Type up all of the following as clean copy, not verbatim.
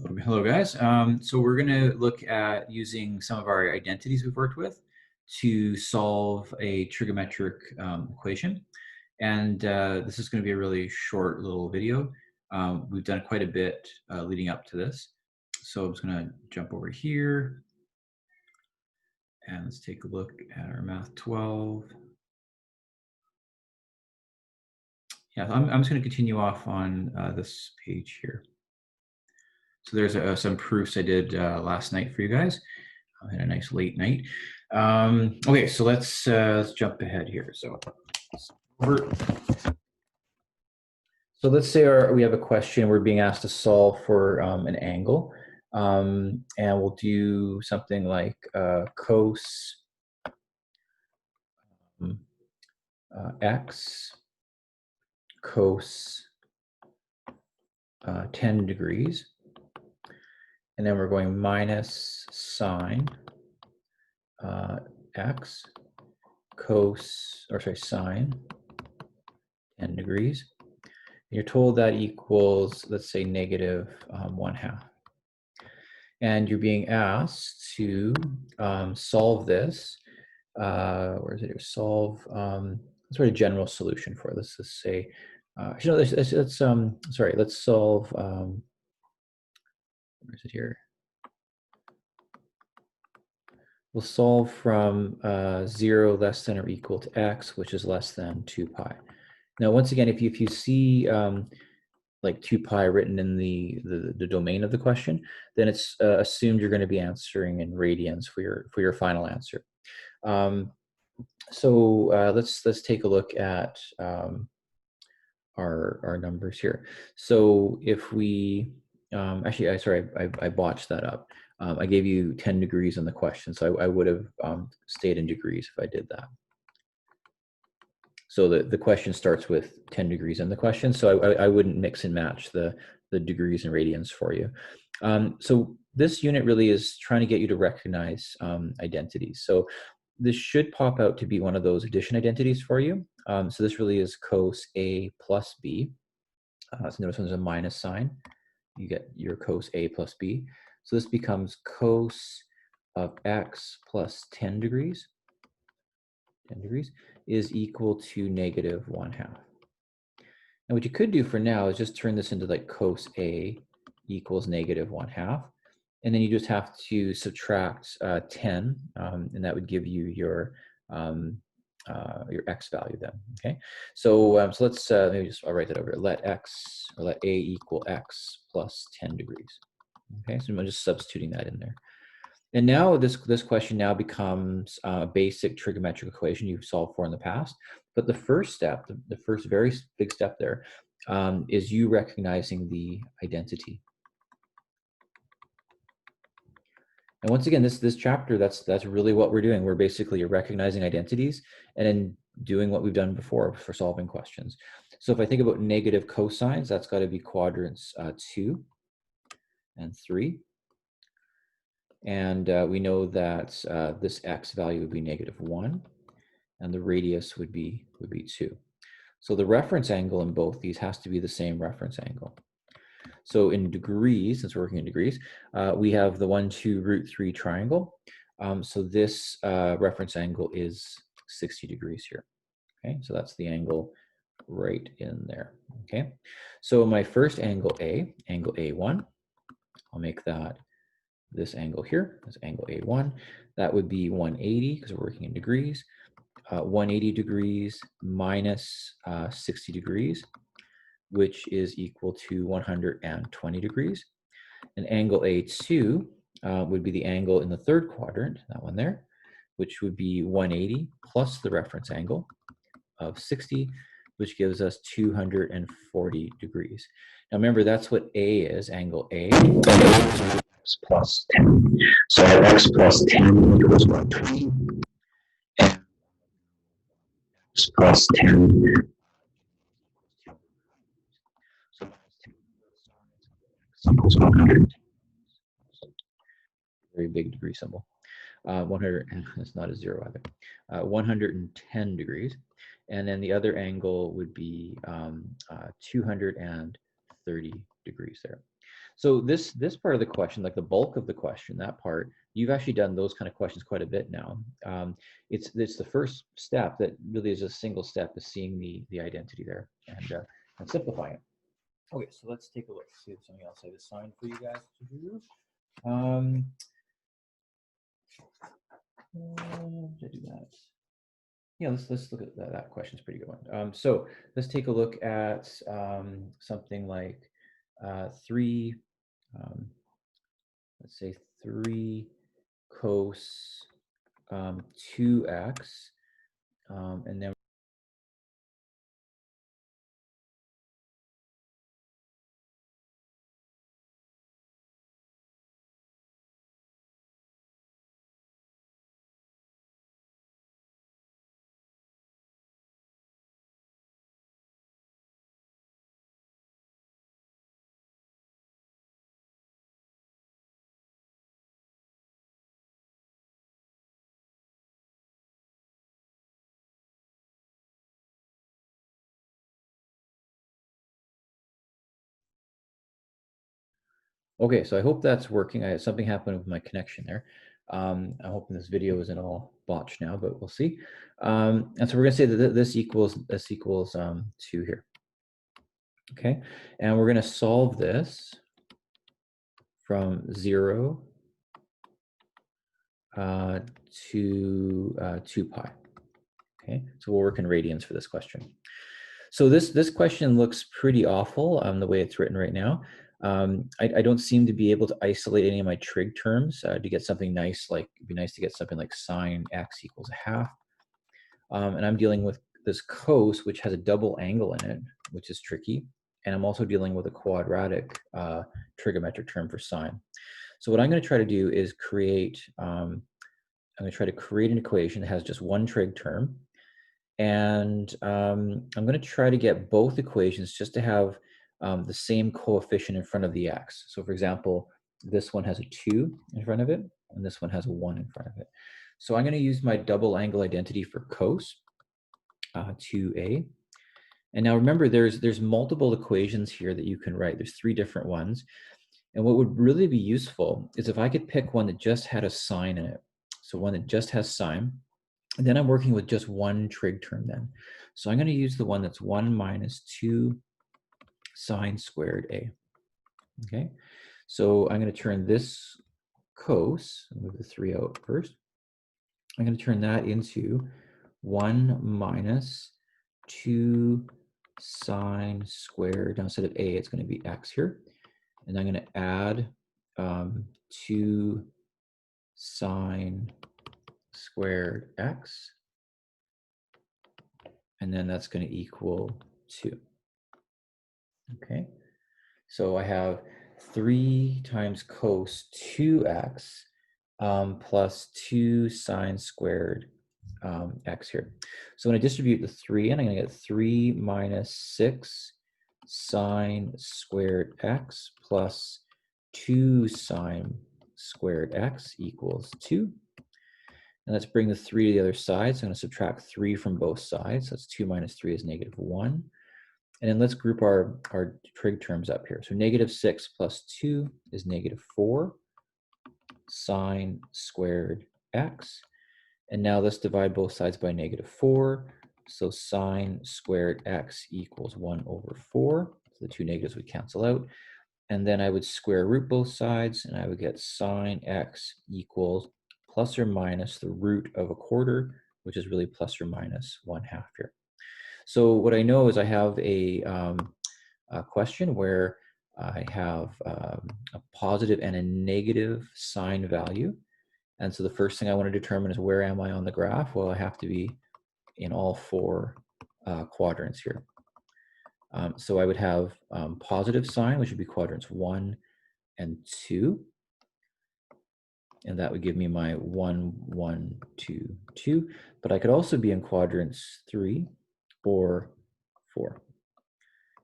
Hello, guys. So we're going to look at using some of our identities we've worked with to solve a trigonometric equation. And this is going to be a really short little video. We've done quite a bit leading up to this. So I'm just going to jump over here and let's take a look at our Math 12. Yeah, I'm just going to continue off on this page here. So there's some proofs I did last night for you guys. I had a nice late night. Okay, so let's jump ahead here. So let's say we have a question we're being asked to solve for an angle, and we'll do something like cos x cos 10 degrees, and then we're going minus sine x cos, or sorry, sine 10 degrees. You're told that equals, let's say, negative 1/2. And you're being asked to solve this. Where is it here? Solve, let's write a general solution for this. Let's say, let's solve, where is it here? We'll solve from 0 less than or equal to x, which is less than 2 pi. Now, once again, if you see like 2 pi written in the domain of the question, then it's assumed you're going to be answering in radians for your final answer. Let's take a look at our numbers here. So if we actually, I botched that up. I gave you 10 degrees in the question, so I would have stayed in degrees if I did that. So the question starts with 10 degrees in the question, so I wouldn't mix and match the degrees and radians for you. So this unit really is trying to get you to recognize identities. So this should pop out to be one of those addition identities for you. So this really is cos A plus B. So notice when there's a minus sign, you get your cos A plus B. So this becomes cos of x plus 10 degrees. 10 degrees is equal to negative 1/2. And what you could do for now is just turn this into like cos A equals negative 1/2. And then you just have to subtract 10, and that would give you your x value then, okay? So let's maybe just, I'll write that over. Let A equal x plus 10 degrees. Okay, so I'm just substituting that in there. And now this question now becomes a basic trigonometric equation you've solved for in the past. But the first step, the first very big step there, is you recognizing the identity. And once again, this chapter, that's really what we're doing. We're basically recognizing identities and then doing what we've done before for solving questions. So if I think about negative cosines, that's got to be quadrants 2 and 3. And we know that this x value would be negative 1, and the radius would be 2. So the reference angle in both these has to be the same reference angle. So in degrees, since we're working in degrees, we have the 1, 2, root 3 triangle. So this reference angle is 60 degrees here. Okay, so that's the angle right in there. Okay, so my first angle A, angle A1, I'll make that this angle here, this angle A1, that would be 180 because we're working in degrees. 180 degrees minus 60 degrees, which is equal to 120 degrees. And angle A2 would be the angle in the third quadrant, that one there, which would be 180 plus the reference angle of 60, which gives us 240 degrees. Now remember, that's what A is, angle A. X plus 10. So x plus 10 equals 120. And x plus 10 equals 110. Very big degree symbol. 100, it's not a 0 either. 110 degrees. And then the other angle would be 230 degrees there. So this part of the question, like the bulk of the question, that part, you've actually done those kind of questions quite a bit now. It's the first step that really is a single step, is seeing the identity there and simplifying it. Okay, so let's take a look, see if something else I've assigned for you guys to do. Did I do that? Yeah, let's look at that. That question's a pretty good one. So let's take a look at something like 3, let's say 3 cos 2x, and then okay, so I hope that's working. Something happened with my connection there. I'm hoping this video isn't all botched now, but we'll see. And so we're going to say that this equals 2 here. Okay, and we're going to solve this from 0 to 2 pi. Okay, so we'll work in radians for this question. So this question looks pretty awful the way it's written right now. I don't seem to be able to isolate any of my trig terms to get something nice. Like, it'd be nice to get something like sine x equals a half. And I'm dealing with this cos, which has a double angle in it, which is tricky. And I'm also dealing with a quadratic trigonometric term for sine. So what I'm going to try to do is create, I'm going to try to create an equation that has just one trig term. And I'm going to try to get both equations just to have the same coefficient in front of the x. So for example, this one has a 2 in front of it, and this one has a 1 in front of it. So I'm going to use my double angle identity for cos, 2a. And now remember, there's multiple equations here that you can write. There's 3 different ones. And what would really be useful is if I could pick one that just had a sine in it. So one that just has sine. And then I'm working with just one trig term then. So I'm going to use the one that's 1 minus 2 sine squared a. Okay, so I'm going to turn this cos, I'll move the 3 out first. I'm going to turn that into 1 minus 2 sine squared. Now instead of a, it's going to be x here. And I'm going to add 2 sine squared x. And then that's going to equal 2. Okay, so I have 3 times cos 2x plus 2 sine squared x here. So when I distribute the 3 in, I'm going to get 3 minus 6 sine squared x plus 2 sine squared x equals 2. And let's bring the 3 to the other side. So I'm going to subtract 3 from both sides. So that's 2 minus 3 is negative 1. And then let's group our trig terms up here. So negative 6 plus 2 is negative 4 sine squared x. And now let's divide both sides by negative 4. So sine squared x equals 1 over 4. So the 2 negatives would cancel out. And then I would square root both sides, and I would get sine x equals plus or minus the root of a quarter, which is really plus or minus 1/2 here. So what I know is I have a question where I have a positive and a negative sine value. And so the first thing I want to determine is, where am I on the graph? Well, I have to be in all 4 quadrants here. So I would have positive sine, which would be quadrants 1 and 2. And that would give me my 1, 1, 2, 2. But I could also be in quadrants 3 or 4.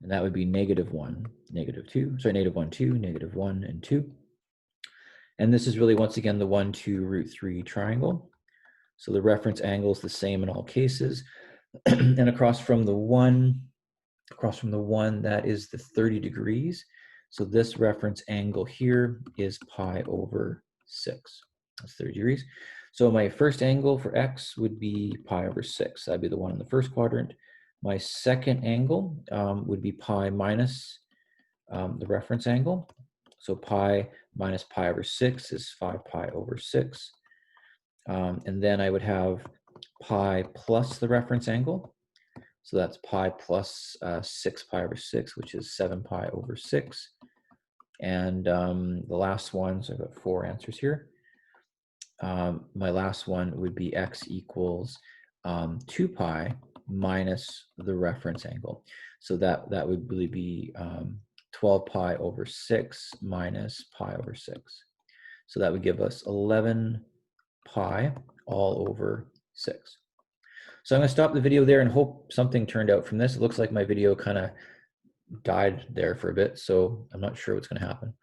And that would be negative 1, negative 2. Sorry, negative 1, 2, negative 1, and 2. And this is really, once again, the 1, 2, root 3 triangle. So the reference angle is the same in all cases. And across from the 1, that is the 30 degrees. So this reference angle here is pi over 6. That's 30 degrees. So my first angle for x would be pi over 6. That'd be the one in the first quadrant. My second angle would be pi minus the reference angle. So pi minus pi over 6 is 5 pi over 6. And then I would have pi plus the reference angle. So that's pi plus 6 pi over 6, which is 7 pi over 6. And the last one, so I've got 4 answers here. My last one would be x equals 2 pi minus the reference angle. So that would really be 12 pi over 6 minus pi over 6. So that would give us 11 pi all over 6. So I'm going to stop the video there and hope something turned out from this. It looks like my video kind of died there for a bit, so I'm not sure what's going to happen.